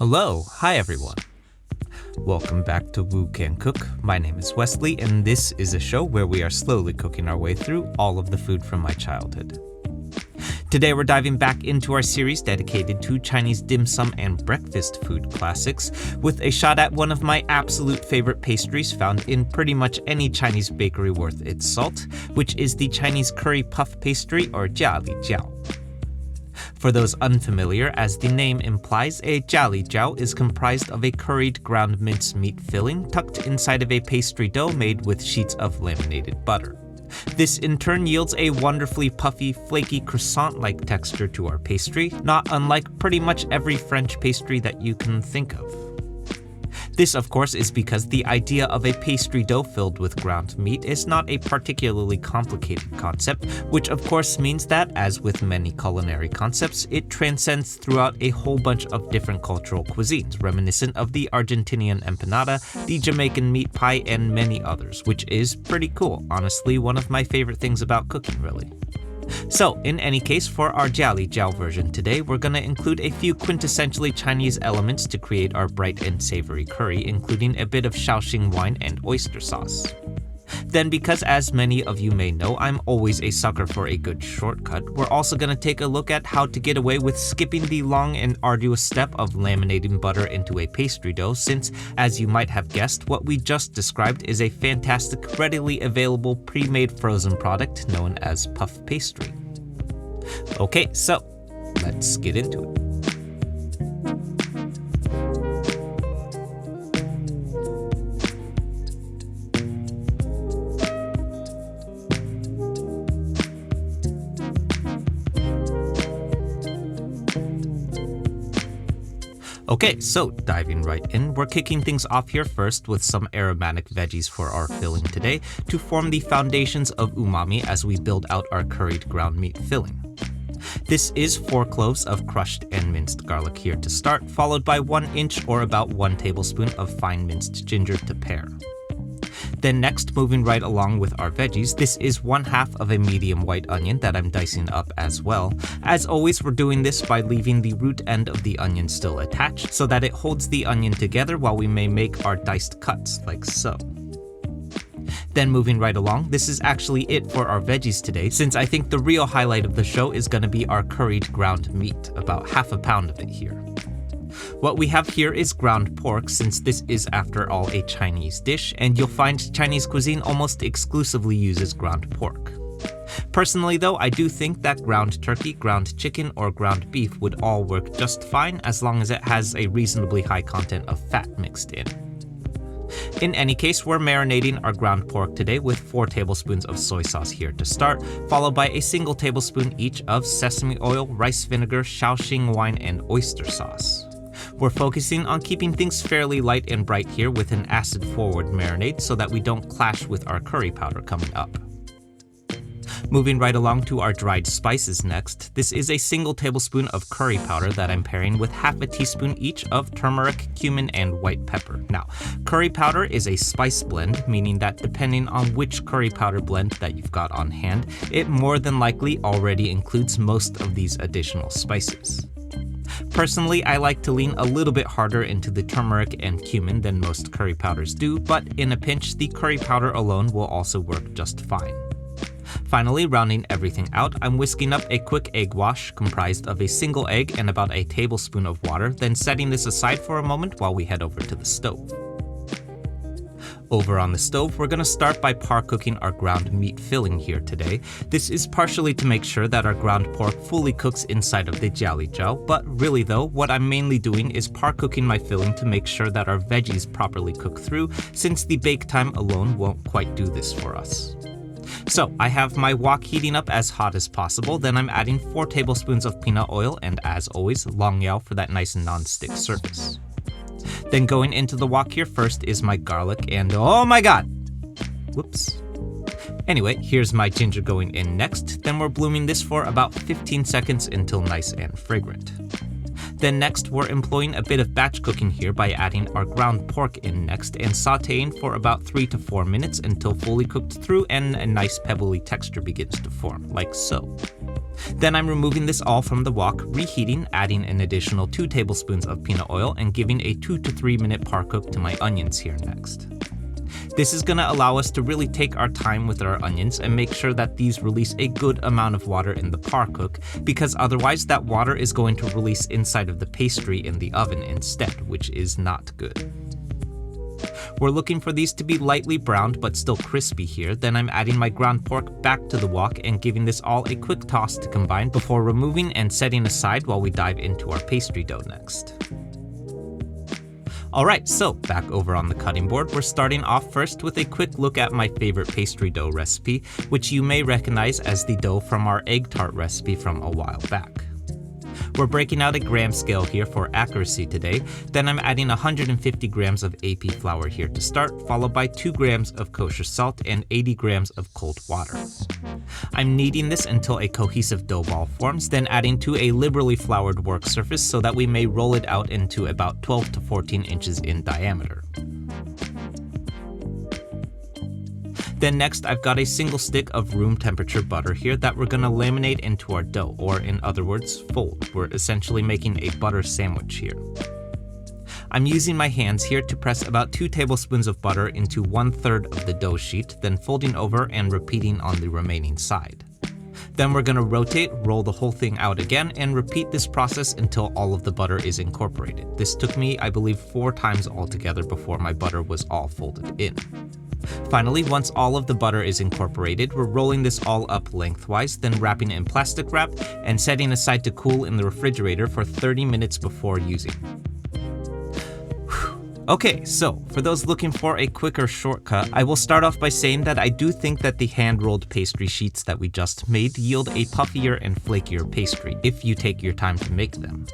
Hi everyone. Welcome back to Woo Can Cook. My name is Wesley, and this is a show where we are slowly cooking our way through all of the food from my childhood. Today we're diving back into our series dedicated to Chinese dim sum and breakfast food classics, with a shot at one of my absolute favorite pastries found in pretty much any Chinese bakery worth its salt, which is the Chinese curry puff pastry, or Jiao. For those unfamiliar, as the name implies, a Jiao is comprised of a curried ground mince meat filling tucked inside of a pastry dough made with sheets of laminated butter. This in turn yields a wonderfully puffy, flaky croissant-like texture to our pastry, not unlike pretty much every French pastry that you can think of. This, of course, is because the idea of a pastry dough filled with ground meat is not a particularly complicated concept, which of course means that, as with many culinary concepts, it transcends throughout a whole bunch of different cultural cuisines, reminiscent of the Argentinian empanada, the Jamaican meat pie, and many others, which is pretty cool. Honestly, one of my favorite things about cooking, really. So, in any case, for our Jiao version today, we're gonna include a few quintessentially Chinese elements to create our bright and savory curry, including a bit of shaoxing wine and oyster sauce. Then, because as many of you may know, I'm always a sucker for a good shortcut, we're also gonna take a look at how to get away with skipping the long and arduous step of laminating butter into a pastry dough, since, as you might have guessed, what we just described is a fantastic, readily available pre-made frozen product known as puff pastry. Okay, so let's get into it. Okay, so diving right in, we're kicking things off here first with some aromatic veggies for our filling today to form the foundations of umami as we build out our curried ground meat filling. This is 4 cloves of crushed and minced garlic here to start, followed by 1 inch or about 1 tablespoon of fine minced ginger to pair. Then next, moving right along with our veggies, this is 1/2 of a medium white onion that I'm dicing up as well. As always, we're doing this by leaving the root end of the onion still attached so that it holds the onion together while we may make our diced cuts, like so. Then moving right along, this is actually it for our veggies today, since I think the real highlight of the show is going to be our curried ground meat, about 1/2 pound of it here. What we have here is ground pork, since this is after all a Chinese dish, and you'll find Chinese cuisine almost exclusively uses ground pork. Personally though, I do think that ground turkey, ground chicken, or ground beef would all work just fine as long as it has a reasonably high content of fat mixed in. In any case, we're marinating our ground pork today with 4 tablespoons of soy sauce here to start, followed by a single tablespoon each of sesame oil, rice vinegar, shaoxing wine, and oyster sauce. We're focusing on keeping things fairly light and bright here with an acid-forward marinade so that we don't clash with our curry powder coming up. Moving right along to our dried spices next, this is a single tablespoon of curry powder that I'm pairing with 1/2 teaspoon each of turmeric, cumin, and white pepper. Now, curry powder is a spice blend, meaning that depending on which curry powder blend that you've got on hand, it more than likely already includes most of these additional spices. Personally, I like to lean a little bit harder into the turmeric and cumin than most curry powders do, but in a pinch, the curry powder alone will also work just fine. Finally, rounding everything out, I'm whisking up a quick egg wash comprised of a single egg and about a tablespoon of water, then setting this aside for a moment while we head over to the stove. Over on the stove, we're gonna start by par cooking our ground meat filling here today. This is partially to make sure that our ground pork fully cooks inside of the jiao, but really though, what I'm mainly doing is par cooking my filling to make sure that our veggies properly cook through, since the bake time alone won't quite do this for us. So, I have my wok heating up as hot as possible, then I'm adding 4 tablespoons of peanut oil, and as always, long yao for that nice non-stick surface. Then going into the wok here first is my garlic, and oh my god! Whoops. Anyway, here's my ginger going in next, then we're blooming this for about 15 seconds until nice and fragrant. Then next, we're employing a bit of batch cooking here by adding our ground pork in next and sauteing for about 3 to 4 minutes until fully cooked through and a nice pebbly texture begins to form, like so. Then I'm removing this all from the wok, reheating, adding an additional 2 tablespoons of peanut oil, and giving a 2 to 3 minute par cook to my onions here next. This is going to allow us to really take our time with our onions and make sure that these release a good amount of water in the par cook, because otherwise that water is going to release inside of the pastry in the oven instead, which is not good. We're looking for these to be lightly browned but still crispy here. Then I'm adding my ground pork back to the wok and giving this all a quick toss to combine before removing and setting aside while we dive into our pastry dough next. Alright, so back over on the cutting board, we're starting off first with a quick look at my favorite pastry dough recipe, which you may recognize as the dough from our egg tart recipe from a while back. We're breaking out a gram scale here for accuracy today. Then I'm adding 150 grams of AP flour here to start, followed by 2 grams of kosher salt and 80 grams of cold water. I'm kneading this until a cohesive dough ball forms, then adding to a liberally floured work surface so that we may roll it out into about 12 to 14 inches in diameter. Then next, I've got a single stick of room temperature butter here that we're gonna laminate into our dough, or in other words, fold. We're essentially making a butter sandwich here. I'm using my hands here to press about 2 tablespoons of butter into 1/3 of the dough sheet, then folding over and repeating on the remaining side. Then we're gonna rotate, roll the whole thing out again, and repeat this process until all of the butter is incorporated. This took me, I believe, 4 times altogether before my butter was all folded in. Finally, once all of the butter is incorporated, we're rolling this all up lengthwise, then wrapping it in plastic wrap and setting aside to cool in the refrigerator for 30 minutes before using. Okay, so for those looking for a quicker shortcut, I will start off by saying that I do think that the hand-rolled pastry sheets that we just made yield a puffier and flakier pastry if you take your time to make them.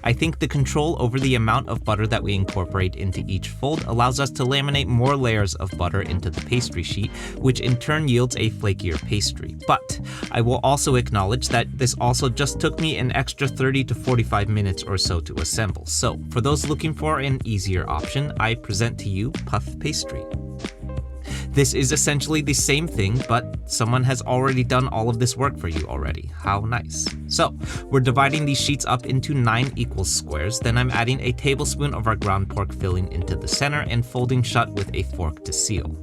I think the control over the amount of butter that we incorporate into each fold allows us to laminate more layers of butter into the pastry sheet, which in turn yields a flakier pastry. But I will also acknowledge that this also just took me an extra 30 to 45 minutes or so to assemble. So for those looking for an easier option, I present to you puff pastry. This is essentially the same thing, but someone has already done all of this work for you already. How nice. So, we're dividing these sheets up into 9 equal squares, then I'm adding a tablespoon of our ground pork filling into the center and folding shut with a fork to seal.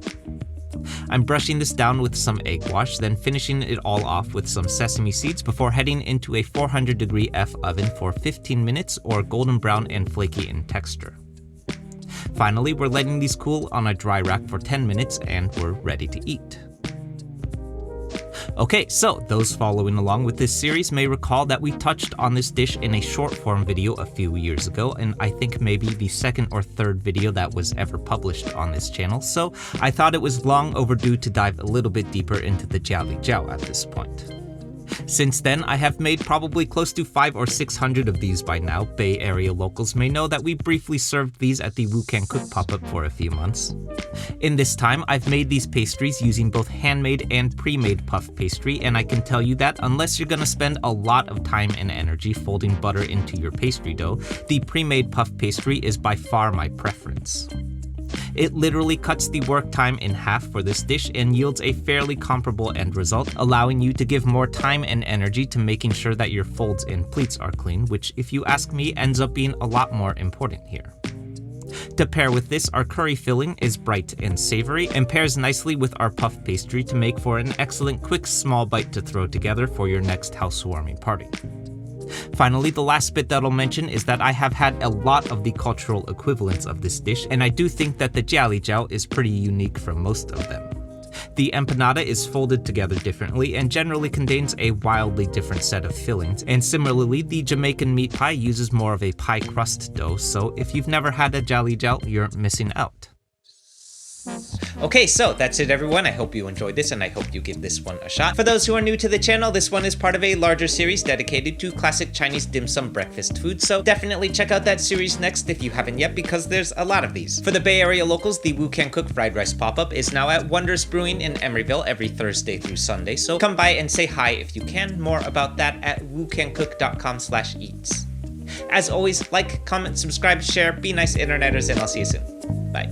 I'm brushing this down with some egg wash, then finishing it all off with some sesame seeds before heading into a 400-degree F oven for 15 minutes or golden brown and flaky in texture. Finally, we're letting these cool on a dry rack for 10 minutes and we're ready to eat. Okay, so those following along with this series may recall that we touched on this dish in a short form video a few years ago, and I think maybe the 2nd or 3rd video that was ever published on this channel, so I thought it was long overdue to dive a little bit deeper into the Jiao at this point. Since then, I have made probably close to 500 or 600 of these by now. Bay Area locals may know that we briefly served these at the Wu Can Cook pop-up for a few months. In this time, I've made these pastries using both handmade and pre-made puff pastry, and I can tell you that unless you're gonna spend a lot of time and energy folding butter into your pastry dough, the pre-made puff pastry is by far my preference. It literally cuts the work time in half for this dish and yields a fairly comparable end result, allowing you to give more time and energy to making sure that your folds and pleats are clean, which, if you ask me, ends up being a lot more important here. To pair with this, our curry filling is bright and savory and pairs nicely with our puff pastry to make for an excellent quick small bite to throw together for your next housewarming party. Finally, the last bit that I'll mention is that I have had a lot of the cultural equivalents of this dish, and I do think that the Jiao is pretty unique from most of them. The empanada is folded together differently and generally contains a wildly different set of fillings, and similarly, the Jamaican meat pie uses more of a pie crust dough, so if you've never had a Jiao, you're missing out. Okay, so that's it everyone. I hope you enjoyed this and I hope you give this one a shot. For those who are new to the channel, this one is part of a larger series dedicated to classic Chinese dim sum breakfast food, so definitely check out that series next if you haven't yet, because there's a lot of these. For the Bay Area locals, the Wu Can Cook fried rice pop-up is now at Wonders Brewing in Emeryville every Thursday through Sunday, so come by and say hi if you can. More about that at wucancook.com/eats. As always, like, comment, subscribe, share, be nice interneters, and I'll see you soon. Bye.